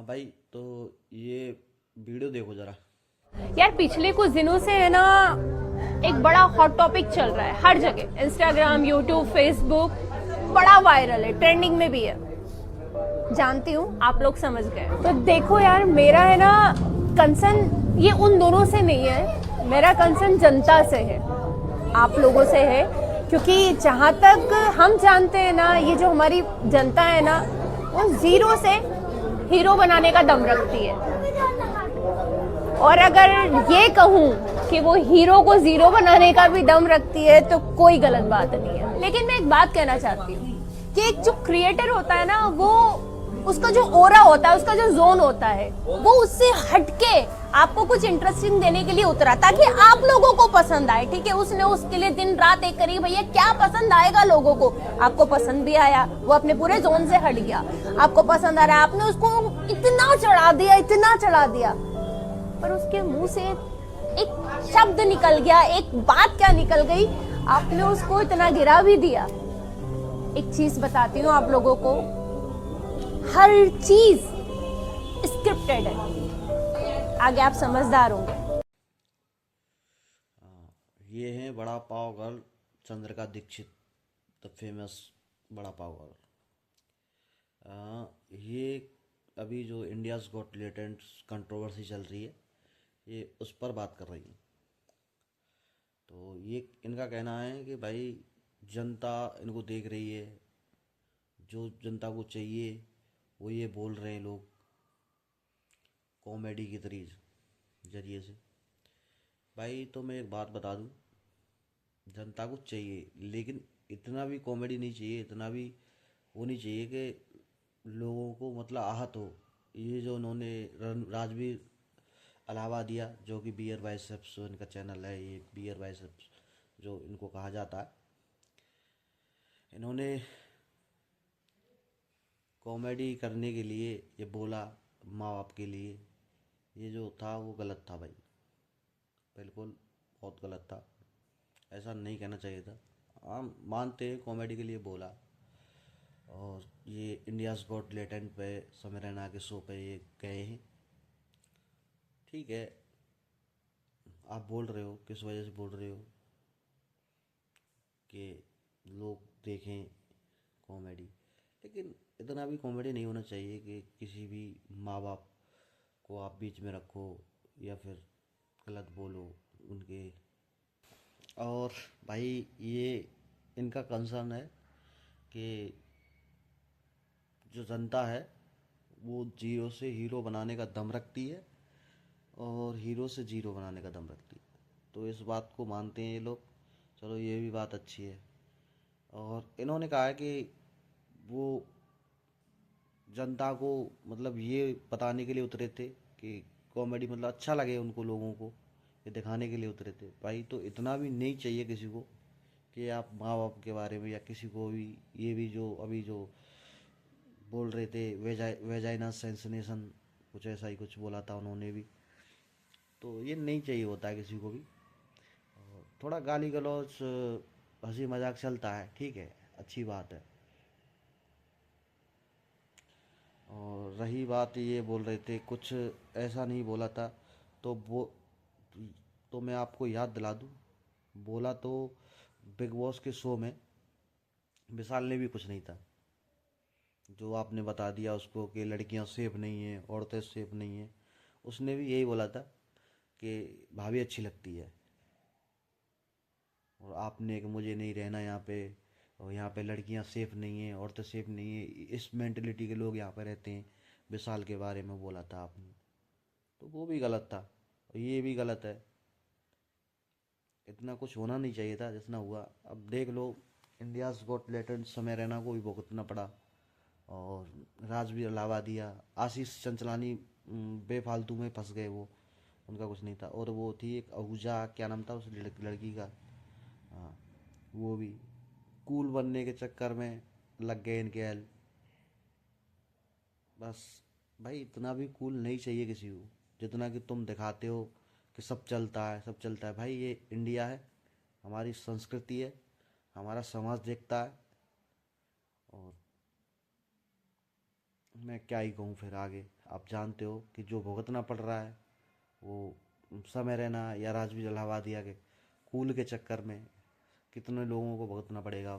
हाँ भाई, तो ये वीडियो देखो जरा। यार पिछले कुछ दिनों से है ना, एक बड़ा हॉट टॉपिक चल रहा है हर जगह, इंस्टाग्राम, यूट्यूब, फेसबुक, बड़ा वायरल है, ट्रेंडिंग में भी है। जानती हूँ आप लोग समझ गए। तो देखो यार, मेरा है ना कंसर्न ये उन दोनों से नहीं है, मेरा कंसर्न जनता से है, आप लोगों से है। क्योंकि जहाँ तक हम जानते हैं ना, ये जो हमारी जनता है ना, वो जीरो से हीरो बनाने का दम रखती है। और अगर ये कहूँ कि वो हीरो को जीरो बनाने का भी दम रखती है तो कोई गलत बात नहीं है। लेकिन मैं एक बात कहना चाहती हूँ कि एक जो क्रिएटर होता है ना, वो उसका जो ओरा होता है, उसका जो जोन होता है, वो उससे हटके आपको कुछ इंटरेस्टिंग देने के लिए उतरा ताकि आप लोगों को पसंद आए। ठीक है, उसने उसके लिए दिन रात एक करी, भैया क्या पसंद आएगा लोगों को। आपको पसंद भी आया, वो अपने पूरे जोन से हट गया, आपको पसंद आ रहा है, आपने उसको इतना चढ़ा दिया, इतना चढ़ा दिया, पर उसके मुंह से एक शब्द निकल गया, एक बात क्या निकल गई, आपने उसको इतना गिरा भी दिया। एक चीज बताती हूँ आप लोगों को, हर चीज स्क्रिप्टेड है। आगे आप समझदार होंगे। ये है बड़ा pav girl Chandrika Dikshit, the famous bada pav girl. ये अभी जो इंडियाज़ गॉट टैलेंट कंट्रोवर्सी चल रही है, ये उस पर बात कर रही है। तो ये इनका कहना है कि भाई जनता इनको देख रही है, जो जनता को चाहिए वो ये बोल रहे हैं लोग कॉमेडी के जरिए से। भाई तो मैं एक बात बता दूं, जनता को चाहिए लेकिन इतना भी कॉमेडी नहीं चाहिए, इतना भी वो नहीं चाहिए कि लोगों को मतलब आहत हो। ये जो उन्होंने राजवीर अलाहाबादिया, जो कि बियर बाइसेप्स इनका चैनल है, ये बियर बाइसेप्स जो इनको कहा जाता है, इन्होंने कॉमेडी करने के लिए ये बोला माँ बाप के लिए, ये जो था वो गलत था भाई, बिल्कुल बहुत गलत था। ऐसा नहीं कहना चाहिए था। हम मानते हैं कॉमेडी के लिए बोला, और ये इंडियाज़ गॉट टैलेंट पे समय रैना के शो पे ये गए हैं। ठीक है, आप बोल रहे हो, किस वजह से बोल रहे हो कि लोग देखें कॉमेडी, लेकिन इतना भी कॉमेडी नहीं होना चाहिए कि किसी भी माँ बाप को आप बीच में रखो या फिर गलत बोलो उनके। और भाई ये इनका कंसर्न है कि जो जनता है वो जीरो से हीरो बनाने का दम रखती है और हीरो से जीरो बनाने का दम रखती है। तो इस बात को मानते हैं ये लोग। चलो ये भी बात अच्छी है। और इन्होंने कहा है कि वो जनता को मतलब ये बताने के लिए उतरे थे कि कॉमेडी मतलब अच्छा लगे उनको, लोगों को ये दिखाने के लिए उतरे थे। भाई तो इतना भी नहीं चाहिए किसी को कि आप माँ बाप के बारे में या किसी को भी, ये भी जो अभी जो बोल रहे थे वेजाइना सेंसनेशन, कुछ ऐसा ही कुछ बोला था उन्होंने भी। तो ये नहीं चाहिए होता है किसी को भी। थोड़ा गाली गलौज हंसी मजाक चलता है, ठीक है, अच्छी बात है। और रही बात, ये बोल रहे थे कुछ ऐसा नहीं बोला था, तो वो तो मैं आपको याद दिला दूं, बोला तो बिग बॉस के शो में विशाल ने भी कुछ नहीं था। जो आपने बता दिया उसको कि लड़कियां सेफ नहीं हैं, औरतें सेफ नहीं हैं, उसने भी यही बोला था कि भाभी अच्छी लगती है, और आपने कि मुझे नहीं रहना यहाँ पे, और यहाँ पे लड़कियाँ सेफ नहीं हैं, औरतें सेफ नहीं है, इस मेंटलिटी के लोग यहाँ पे रहते हैं, विशाल के बारे में बोला था आपने। तो वो भी गलत था और ये भी गलत है। इतना कुछ होना नहीं चाहिए था जितना हुआ। अब देख लो, इंडियाज़ गॉट टैलेंट समय रैना को भी भुगतना पड़ा, और राजवीर अलाहाबादिया, आशीष चंचलानी बेफालतू में फंस गए वो, उनका कुछ नहीं था। और वो थी एक आहूजा, क्या नाम था उस लड़की का, हाँ, वो भी कूल बनने के चक्कर में लग गए इनके एल। बस भाई इतना भी कूल नहीं चाहिए किसी को, जितना कि तुम दिखाते हो कि सब चलता है, सब चलता है। भाई ये इंडिया है, हमारी संस्कृति है, हमारा समाज देखता है, और मैं क्या ही कहूँ फिर आगे। आप जानते हो कि जो भुगतना पड़ रहा है वो समय रैना या राजवी इलाहाबादिया के कूल के चक्कर में कितने लोगों को भुगतना पड़ेगा।